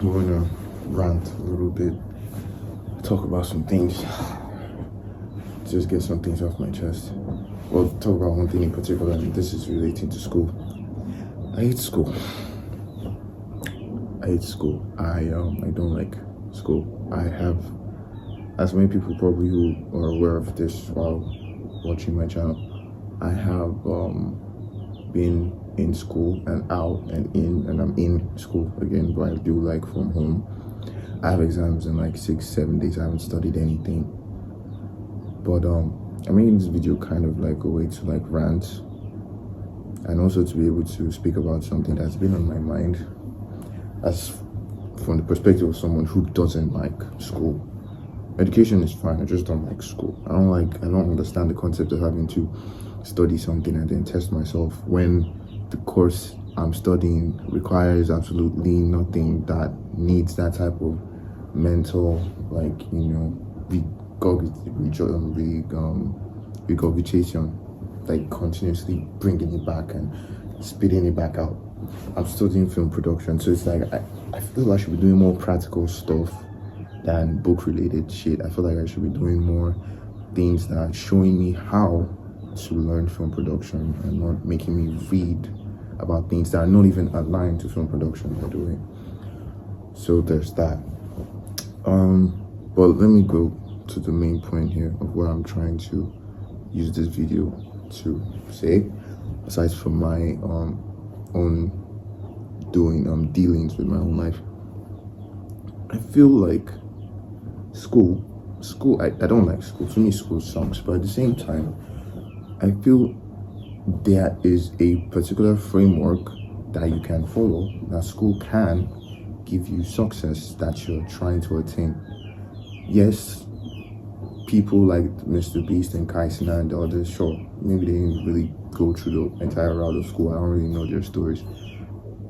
I'm going to rant a little bit, talk about some things, just get some things off my chest. Well, talk about one thing in particular, and this is relating to school. I hate school. I don't like school. I have, as many people probably who are aware of this while watching my channel, I have been in school and out and in, and I'm in school again, but I do like from home. I have exams in like 6-7 days. I haven't studied anything, but I'm making this video kind of like a way to like rant, and also to be able to speak about something that's been on my mind, as from the perspective of someone who doesn't like school. Education is fine, I just don't like school. I don't understand the concept of having to study something and then test myself when the course I'm studying requires absolutely nothing that needs that type of mental, like, regurgitation, like continuously bringing it back and spitting it back out. I'm studying film production, so it's like I feel I should be doing more practical stuff than book related shit. I feel like I should be doing more things that are showing me how to learn film production and not making me read about things that are not even aligned to film production, by the way. So there's that. But let me go to the main point here of what I'm trying to use this video to say, aside from my own dealings with my own life. I feel like school, I don't like school. To me, school sucks, but at the same time, I feel there is a particular framework that you can follow, that school can give you success that you're trying to attain. Yes, people like Mr. Beast and Kaisen and the others, sure, maybe they didn't really go through the entire route of school. I don't really know their stories.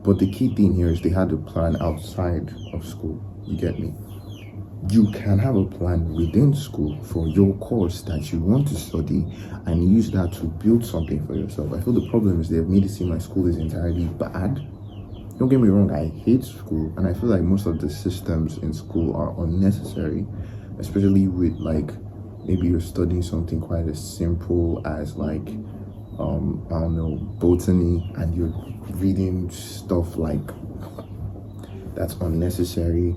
But the key thing here is they had a plan outside of school. You get me? You can have a plan within school for your course that you want to study and use that to build something for yourself. I feel the problem is they've made it seem like school is entirely bad. Don't get me wrong, I hate school, and I feel like most of the systems in school are unnecessary, especially with like maybe you're studying something quite as simple as like I don't know, botany, and you're reading stuff like that's unnecessary.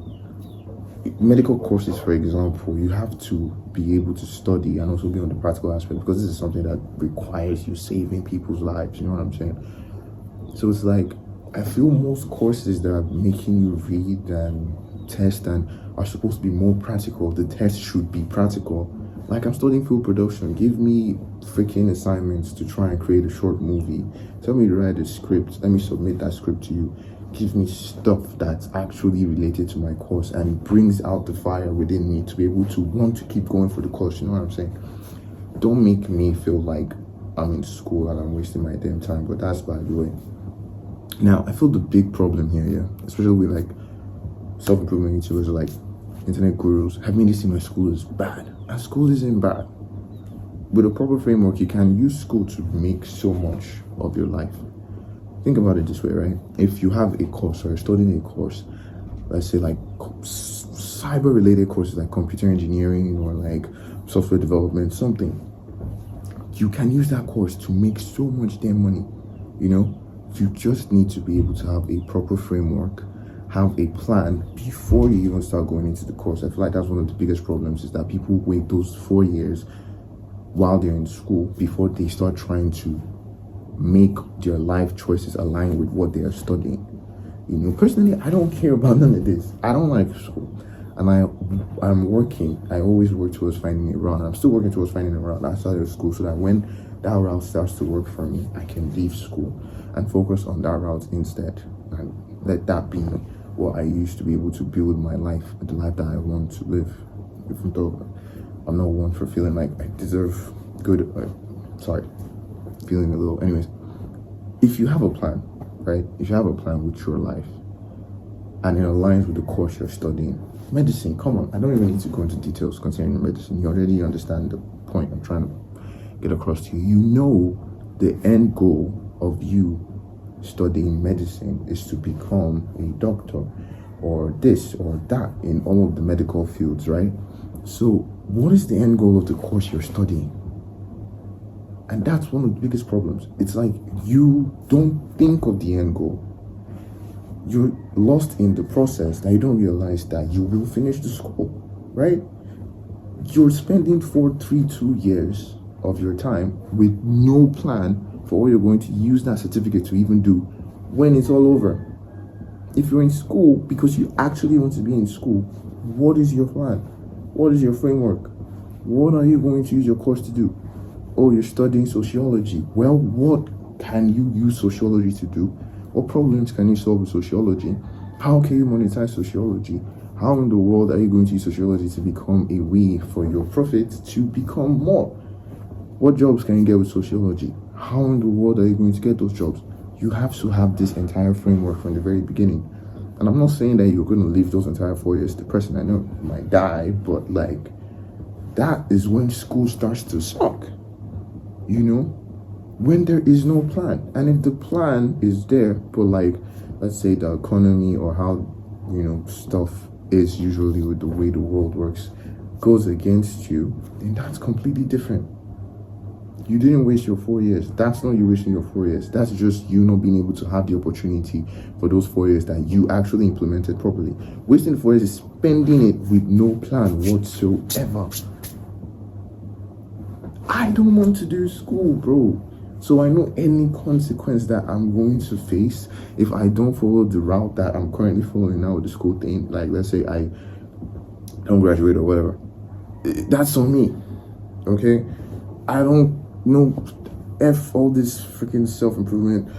Medical courses, for example, you have to be able to study and also be on the practical aspect, because this is something that requires you saving people's lives, you know what I'm saying? So it's like, I feel most courses that are making you read and test and are supposed to be more practical, the test should be practical. Like, I'm studying film production, give me freaking assignments to try and create a short movie, tell me to write a script, let me submit that script to you, give me stuff that's actually related to my course and brings out the fire within me to be able to want to keep going for the course, you know what I'm saying? Don't make me feel like I'm in school and I'm wasting my damn time, but that's by the way. Now, I feel the big problem here, yeah, especially with like self-improvement YouTubers or like internet gurus, have made it seem like school is bad. And school isn't bad. With a proper framework, you can use school to make so much of your life. Think about it this way, right? If you have a course or you're studying a course, let's say like cyber related courses like computer engineering or like software development, something, you can use that course to make so much damn money, you know? You just need to be able to have a proper framework, have a plan before you even start going into the course. I feel like that's one of the biggest problems, is that people wait those 4 years while they're in school before they start trying to make their life choices align with what they are studying. You know, personally, I don't care about none of this. I don't like school, and I'm working. I always work towards finding a route. I'm still working towards finding a route outside of school, so that when that route starts to work for me, I can leave school and focus on that route instead, and let that be what I used to be able to build my life, the life that I want to live. Even though I'm not one for feeling like I deserve good, feeling a little. Anyways, if you have a plan, right? If you have a plan with your life and it aligns with the course you're studying, medicine, come on, I don't even need to go into details concerning medicine. You already understand the point I'm trying to get across to you. You know the end goal of you studying medicine is to become a doctor. or this or that in all of the medical fields, right? So what is the end goal of the course you're studying? And that's one of the biggest problems. It's like you don't think of the end goal. You're lost in the process that you don't realize that you will finish the school, right? You're spending 2 years of your time with no plan for what you're going to use that certificate to even do when it's all over. If you're in school because you actually want to be in school, what is your plan? What is your framework? What are you going to use your course to do? Oh, you're studying sociology. Well, what can you use sociology to do? What problems can you solve with sociology? How can you monetize sociology? How in the world are you going to use sociology to become a way for your profit to become more? What jobs can you get with sociology? How in the world are you going to get those jobs? You have to have this entire framework from the very beginning. And I'm not saying that you're going to live those entire 4 years. The person I know might die, but like, that is when school starts to suck. You know, when there is no plan. And if the plan is there, but like, let's say the economy or how, you know, stuff is usually with the way the world works goes against you, then that's completely different. You didn't waste your 4 years. That's not you wasting your 4 years. That's just you not being able to have the opportunity for those 4 years that you actually implemented properly. Wasting 4 years is spending it with no plan whatsoever. I don't want to do school, bro. So I know any consequence that I'm going to face if I don't follow the route that I'm currently following now with the school thing. Like, let's say I don't graduate or whatever. That's on me, okay? I don't know, F all this freaking self-improvement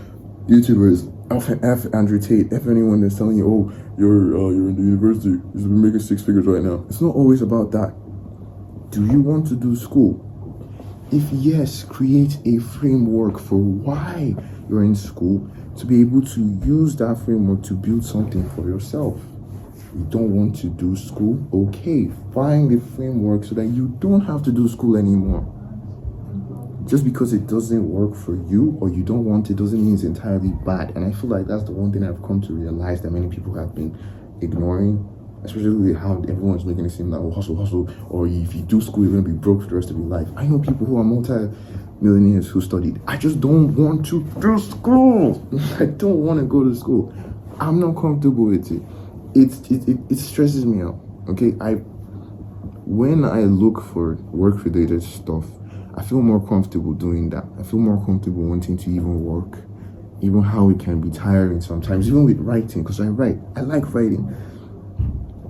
YouTubers, F Andrew Tate, F anyone that's telling you, oh, you're in the university, you're making 6 figures right now. It's not always about that. Do you want to do school? If yes, create a framework for why you're in school to be able to use that framework to build something for yourself. You don't want to do school? Okay, find the framework so that you don't have to do school anymore. Just because it doesn't work for you or you don't want it doesn't mean it's entirely bad. And I feel like that's the one thing I've come to realize that many people have been ignoring, especially how everyone's making it seem like, oh, hustle, or if you do school, you're going to be broke for the rest of your life. I know people who are multi-millionaires who studied. I just don't want to do school. I don't want to go to school. I'm not comfortable with it. It stresses me out, okay? When I look for work-related stuff, I feel more comfortable doing that. I feel more comfortable wanting to even work, even how it can be tiring sometimes, even with writing, because I write. I like writing.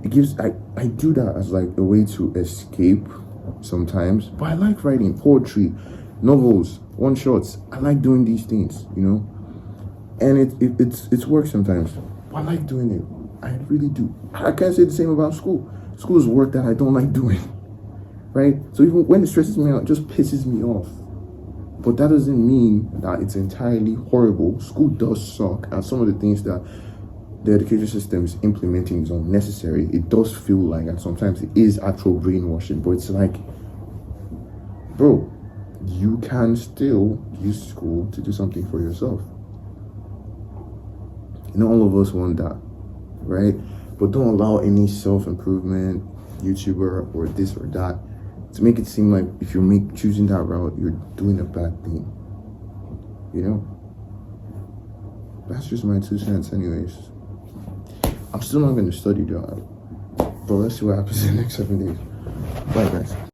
It gives, I do that as like a way to escape sometimes, but I like writing poetry, novels, one-shots. I like doing these things, you know, and it's work sometimes, but I like doing it. I really do. I can't say the same about school. School is work that I don't like doing, right? So even when it stresses me out, it just pisses me off. But that doesn't mean that it's entirely horrible. School does suck, and some of the things that the education system is implementing is unnecessary. It does feel like, and sometimes it is actual brainwashing, but it's like, bro, you can still use school to do something for yourself. You know, all of us want that, right? But don't allow any self-improvement YouTuber or this or that to make it seem like if you're choosing that route, you're doing a bad thing. You know? That's just my 2 cents anyways. I'm still not going to study though, but let's see what happens in the next 7 days. Bye guys.